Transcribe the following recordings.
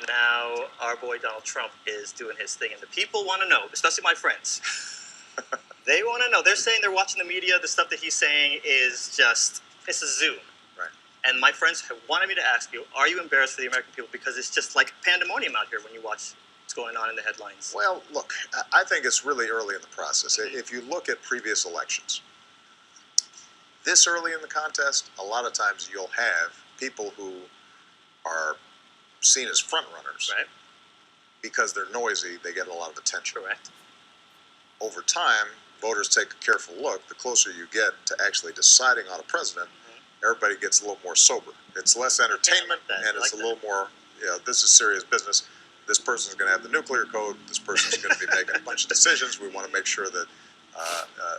Now, our boy Donald Trump is doing his thing, and the people want to know, especially my friends. They want to know. They're saying they're watching the media. The stuff that he's saying is just, it's a zoo. Right. And my friends have wanted me to ask you, are you embarrassed for the American people? Because it's just like pandemonium out here when you watch what's going on in the headlines. Well, look, I think it's really early in the process. If you look at previous elections, this early in the contest, a lot of times you'll have people who are seen as front runners. Right. Because they're noisy, they get a lot of attention. Correct. Over time, voters take a careful look. The closer you get to actually deciding on a president, everybody gets a little more sober. It's less entertainment, and it's a little more, this is serious business. This person's going to have the nuclear code. This person's going to be making a bunch of decisions. We want to make sure that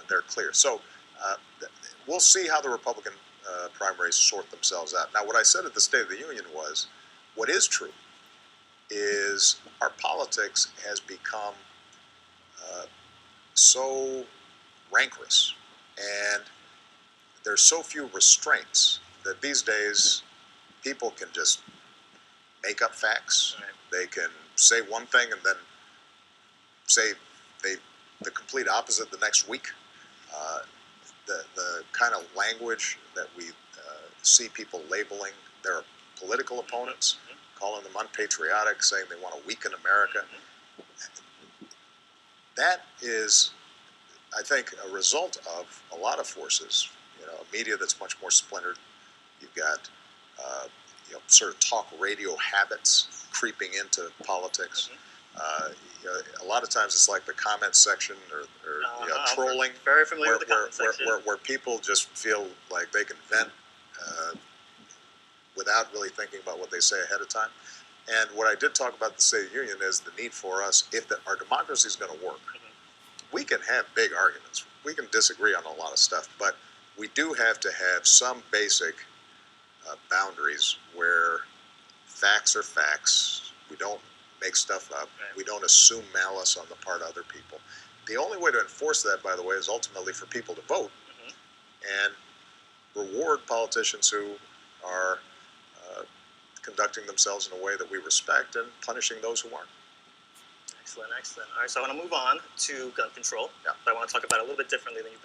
they're clear. So we'll see how the Republican primaries sort themselves out. Now, what I said at the State of the Union was, what is true is our politics has become so rancorous, and there's so few restraints that these days people can just make up facts. Right. They can say one thing and then say the complete opposite the next week. The kind of language that we see people labeling their political opponents, calling them unpatriotic, saying they want to weaken America. That is, I think, a result of a lot of forces. A media that's much more splintered. You've got sort of talk radio habits creeping into politics. A lot of times it's like the comment section or trolling. Very familiar with the comment section. Where people just feel like they can vent without really thinking about what they say ahead of time. And what I did talk about at the State of the Union is the need for us, if our democracy is going to work, we can have big arguments. We can disagree on a lot of stuff, but we do have to have some basic boundaries where facts are facts. We don't make stuff up. Right. We don't assume malice on the part of other people. The only way to enforce that, by the way, is ultimately for people to vote and reward politicians who are conducting themselves in a way that we respect and punishing those who aren't. Excellent, excellent. All right, so I want to move on to gun control. Yeah. But I want to talk about it a little bit differently than you've been